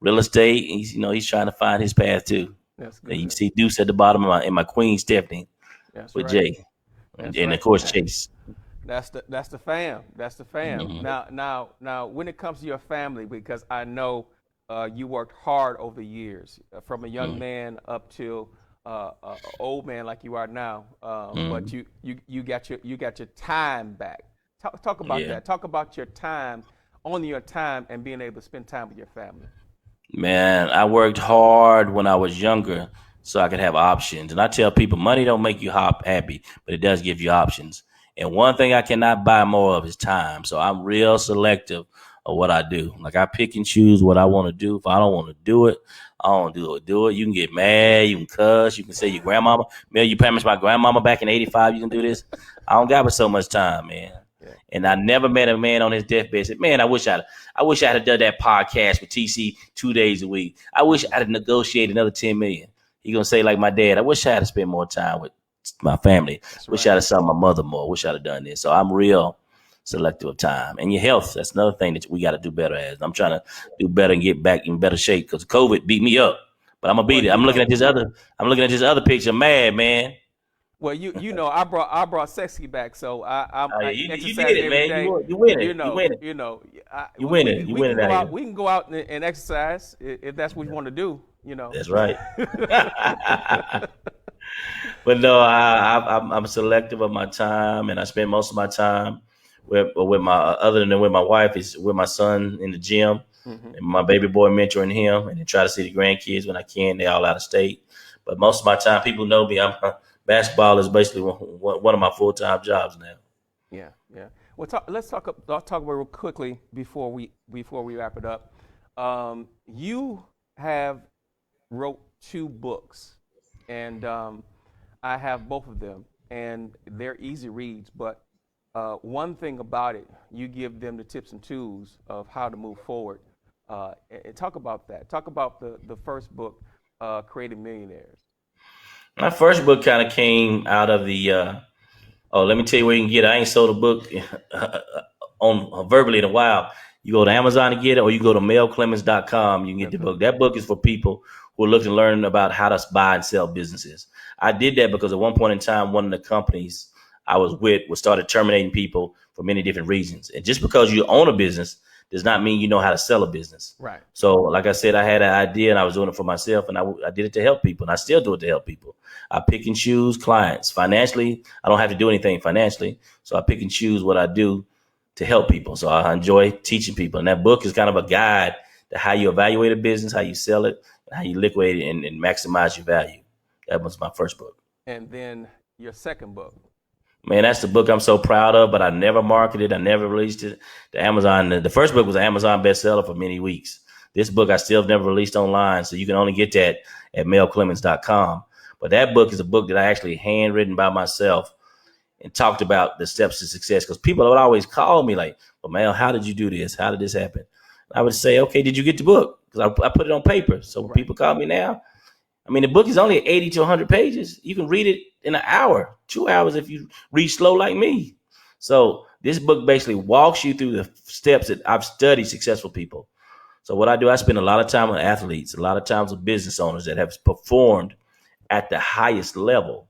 real estate. He's trying to find his path too. That's good. And you see Deuce at the bottom in my queen Stephanie. That's with right. Jay, and of course Chase. That's the fam. That's the fam. Mm-hmm. Now, when it comes to your family, because I know you worked hard over the years, from a young man up to an old man like you are now. But you got your time back. Talk about that. Talk about your time, owning your time, and being able to spend time with your family. Man, I worked hard when I was younger, so I could have options. And I tell people, money don't make you happy, but it does give you options. And one thing I cannot buy more of is time. So I'm real selective of what I do. Like I pick and choose what I want to do. If I don't want to do it, I don't do it. You can get mad. You can cuss. You can say your grandmama. Mel, you promised my grandmama back in 85 you can do this. I don't got so much time, man. Yeah. And I never met a man on his deathbed said, man, I wish I'd have done that podcast with TC 2 days a week. I wish I'd have negotiated another 10 million. He gonna say like my dad, I wish I had to spend more time with my family. Wish I'd have saw my mother more. Wish I'd have done this. So I'm real selective of time. And your health, that's another thing that we got to do better as. I'm trying to do better and get back in better shape because COVID beat me up. But I'm gonna beat it. I'm looking at this other picture, mad man. Well, I brought sexy back, so you did it, man. You win it. You win it. We can go out and exercise if that's what you want to do. That's right. But no, I'm selective of my time, and I spend most of my time with my wife is with my son in the gym, and my baby boy mentoring him, and then try to see the grandkids when I can. They're all out of state, but most of my time, people know me. Basketball is basically one of my full-time jobs now. Yeah. Well, let's talk about real quickly before we wrap it up. You have wrote 2 books, and I have both of them, and they're easy reads. But one thing about it, you give them the tips and tools of how to move forward. And talk about that. Talk about the first book, Creating Millionaires. My first book kind of came out of the Oh, let me tell you where you can get it. I ain't sold a book on verbally in a while. You go to Amazon to get it, or you go to melclemmons.com. You can get the book. That book is for people who are looking to learn about how to buy and sell businesses. I did that because at one point in time, one of the companies I was with was started terminating people for many different reasons. And just because you own a business does not mean you know how to sell a business. Right. So, like I said, I had an idea and I was doing it for myself, and I did it to help people, and I still do it to help people. I pick and choose clients. Financially, I don't have to do anything financially, so I pick and choose what I do to help people. So I enjoy teaching people, and that book is kind of a guide to how you evaluate a business, how you sell it, and how you liquidate it and maximize your value. That was my first book. And then your second book. Man, that's the book I'm so proud of, but I never marketed. I never released it to Amazon. The first book was an Amazon bestseller for many weeks. This book I still have never released online, so you can only get that at melclemmons.com. But that book is a book that I actually handwritten by myself and talked about the steps to success, because people would always call me like, well, Mel, how did you do this? How did this happen? I would say, okay, did you get the book? Because I put it on paper. So when people call me now, I mean, the book is only 80 to 100 pages. You can read it in an hour, 2 hours if you read slow like me. So this book basically walks you through the steps that I've studied successful people. So what I do, I spend a lot of time with athletes, a lot of times with business owners that have performed at the highest level.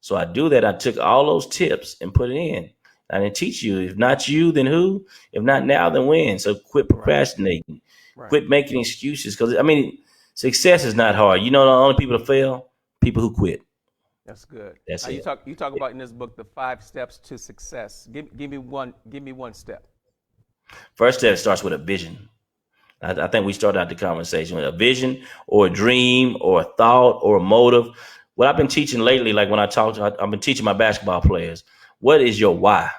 So I do that. I took all those tips and put it in. And I teach you, if not you, then who? If not now, then when? So quit procrastinating. Right. Quit making excuses. Because, I mean, success is not hard. You know the only people that fail? People who quit. That's good. That's You it. talk about in this book the 5 steps to success. Give me one step. First step starts with a vision. I think we started out the conversation with a vision or a dream or a thought or a motive. What I've been teaching lately, like when I've been teaching my basketball players, what is your why?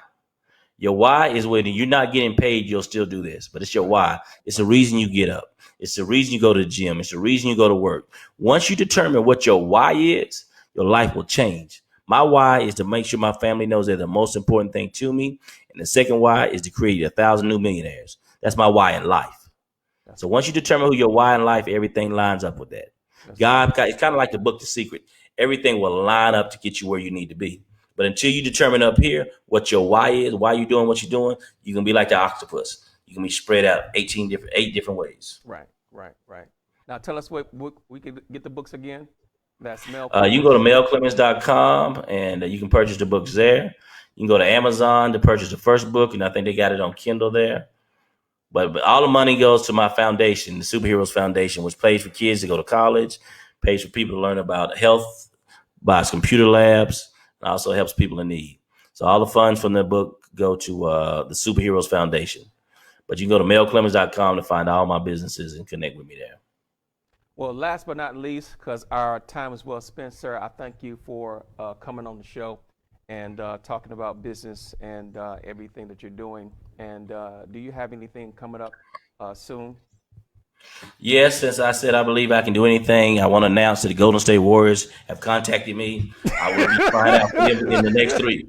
Your why is when you're not getting paid, you'll still do this, but it's your why. It's the reason you get up. It's the reason you go to the gym. It's the reason you go to work. Once you determine what your why is, your life will change. My why is to make sure my family knows they're the most important thing to me. And the second why is to create 1,000 new millionaires. That's my why in life. So once you determine who your why in life, everything lines up with that. It's kind of like the book, The Secret. Everything will line up to get you where you need to be. But until you determine up here what your why is, why you're doing what you're doing, you can be like the octopus. You can be spread out 8 different ways. Right. Now tell us what we can get the books again. That's Mel. You can go to melclemmons.com and you can purchase the books there. You can go to Amazon to purchase the first book, and I think they got it on Kindle there. But all the money goes to my foundation, the Superheroes Foundation, which pays for kids to go to college, pays for people to learn about health, buys computer labs, and also helps people in need. So all the funds from the book go to the Superheroes Foundation. But you can go to melclemmons.com to find all my businesses and connect with me there. Well, last but not least, because our time is well spent, sir, I thank you for coming on the show and talking about business and everything that you're doing. And do you have anything coming up soon? Yes, as I said, I believe I can do anything. I want to announce that the Golden State Warriors have contacted me. I will be trying out for them in the next 3.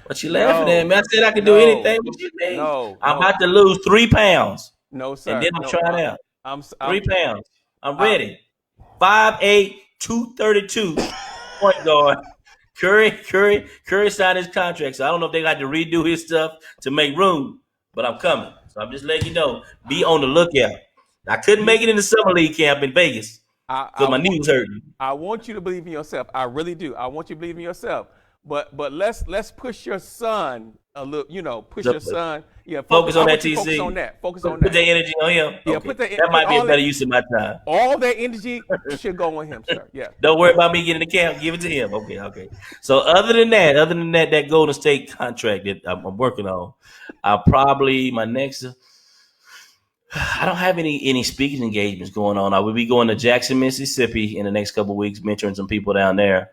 What you laughing at, man? I said I can do anything. What you mean? I'm about to lose 3 pounds. No, sir. And then I'm trying out. 3 pounds. I'm ready. 5'8", 232 point guard. Curry signed his contract, so I don't know if they got to redo his stuff to make room, but I'm coming. So I'm just letting you know, be on the lookout. I couldn't make it in the summer league camp in Vegas because my knee was hurting. I want you to believe in yourself. I really do. I want you to believe in yourself. But let's push your son a little. Push your son. Yeah. Focus on that, TC. Focus on that. Put that energy on him. Yeah. Okay. That might be a better use of my time. All that energy should go on him, sir. Yeah. Don't worry about me getting the camp. Give it to him. Okay. So other than that, that Golden State contract that I'm working on, I'll probably my next. I don't have any speaking engagements going on. I will be going to Jackson, Mississippi in the next couple of weeks, mentoring some people down there.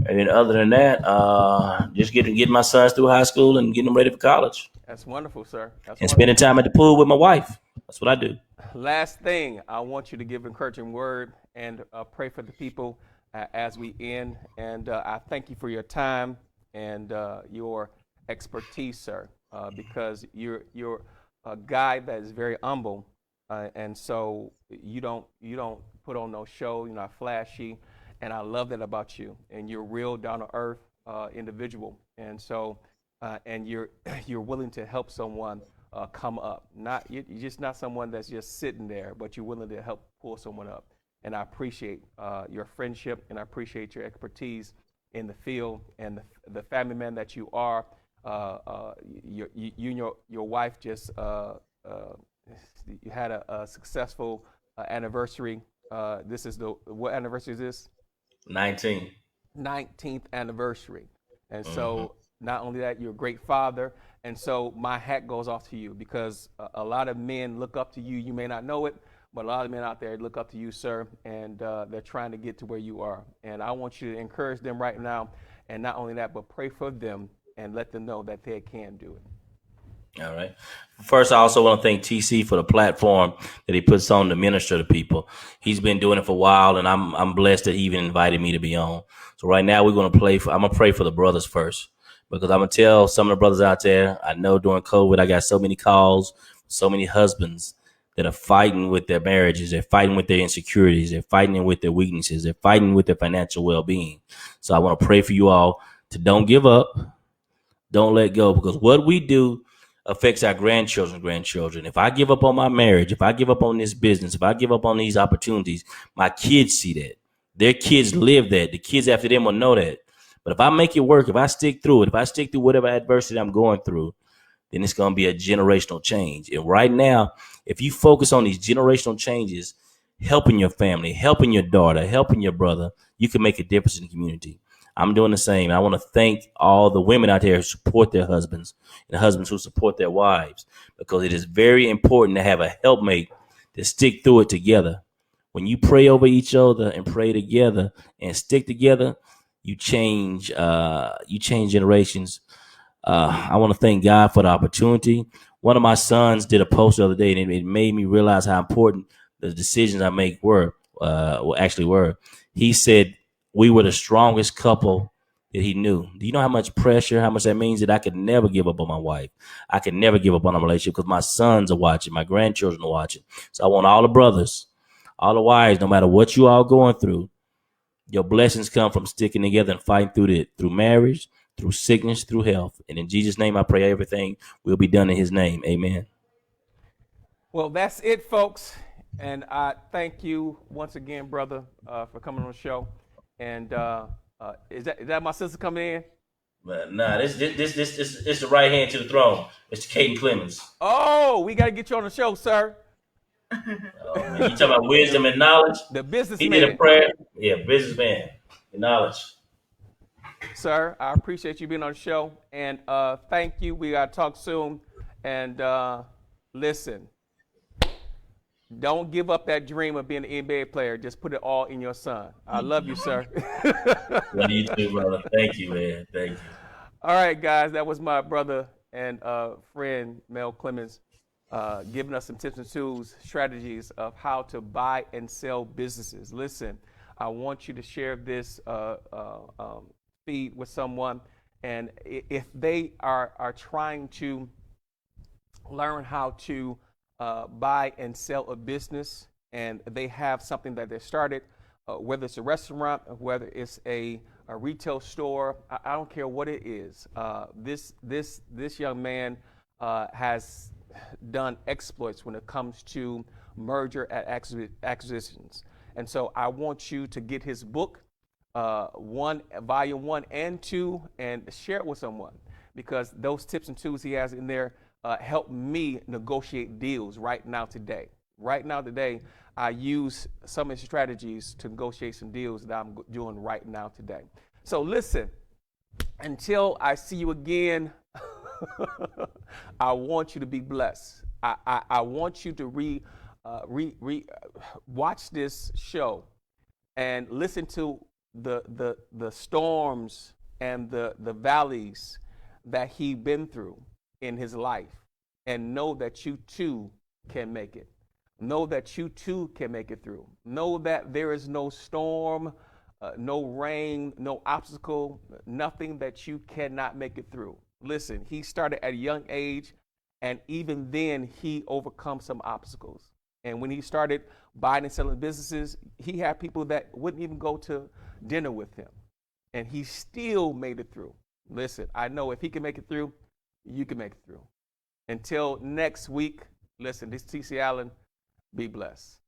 And then other than that, just getting my sons through high school and getting them ready for college. That's wonderful, sir. Spending time at the pool with my wife. That's what I do. Last thing, I want you to give an encouraging word and pray for the people as we end. And I thank you for your time and your expertise, sir, because you're a guy that is very humble, and so you don't put on no show. You're not flashy, and I love that about you. And you're a real down to earth individual, And so, and you're you're willing to help someone come up. Not you're just not someone that's just sitting there, but you're willing to help pull someone up. And I appreciate your friendship, and I appreciate your expertise in the field, and the family man that you are. You and your wife just you had a successful anniversary. This is what anniversary is this? 19. 19th anniversary. And so not only that, you're a great father. And so my hat goes off to you, because a lot of men look up to you. You may not know it, but a lot of men out there look up to you, sir, and they're trying to get to where you are. And I want you to encourage them right now. And not only that, but pray for them and let them know that they can do it. All right. First, I also want to thank TC for the platform that he puts on to minister to people. He's been doing it for a while, and I'm blessed that he even invited me to be on. So right now I'm going to pray for the brothers first, because I'm going to tell some of the brothers out there, I know during COVID, I got so many calls, so many husbands that are fighting with their marriages. They're fighting with their insecurities. They're fighting with their weaknesses. They're fighting with their financial well-being. So I want to pray for you all to don't give up. Don't let go, because what we do affects our grandchildren. If I give up on my marriage, if I give up on this business, if I give up on these opportunities, my kids see that. Their kids live that. The kids after them will know that. But if I make it work, if I stick through it, if I stick through whatever adversity I'm going through, then it's going to be a generational change. And right now, if you focus on these generational changes, helping your family, helping your daughter, helping your brother, you can make a difference in the community. I'm doing the same. I want to thank all the women out there who support their husbands, and the husbands who support their wives, because it is very important to have a helpmate to stick through it together. When you pray over each other and pray together and stick together, you change generations. I want to thank God for the opportunity. One of my sons did a post the other day, and it made me realize how important the decisions I make were. He said we were the strongest couple that he knew. Do you know how much pressure, how much that means? That I could never give up on my wife. I could never give up on a relationship, because my sons are watching, my grandchildren are watching. So I want all the brothers, all the wives, no matter what you all going through, your blessings come from sticking together and fighting through marriage, through sickness, through health. And in Jesus' name, I pray everything will be done in his name. Amen. Well, that's it, folks. And I thank you once again, brother, for coming on the show. And is that my sister coming in? But nah, this the right hand to the throne. Mr. Caden Clemmons. Oh, we got to get you on the show, sir. Oh, man. You talking about wisdom and knowledge? The businessman. He did a prayer. Yeah, businessman and knowledge. Sir, I appreciate you being on the show. And thank you. We got to talk soon. And listen, don't give up that dream of being an NBA player. Just put it all in your son. I love you, sir. Love you too, brother. Thank you, man. Thank you. All right, guys. That was my brother and friend, Mel Clemmons, giving us some tips and tools, strategies of how to buy and sell businesses. Listen, I want you to share this feed with someone. And if they are trying to learn how to buy and sell a business, and they have something that they started, whether it's a restaurant, whether it's a retail store, I don't care what it is. This young man has done exploits when it comes to merger at acquisitions. And so I want you to get his book, volume 1 and 2, and share it with someone, because those tips and tools he has in there help me negotiate deals right now today. Right now today, I use some of his strategies to negotiate some deals that I'm doing right now today. So listen, until I see you again, I want you to be blessed. I want you to watch this show and listen to the storms and the valleys that he been through in his life, and know that you too can make it. Know that you too can make it through. Know that there is no storm, no rain, no obstacle, nothing that you cannot make it through. Listen, he started at a young age, and even then he overcome some obstacles. And when he started buying and selling businesses, he had people that wouldn't even go to dinner with him, and he still made it through. Listen, I know if he can make it through, you can make it through. Until next week, listen, this is TC Allen. Be blessed.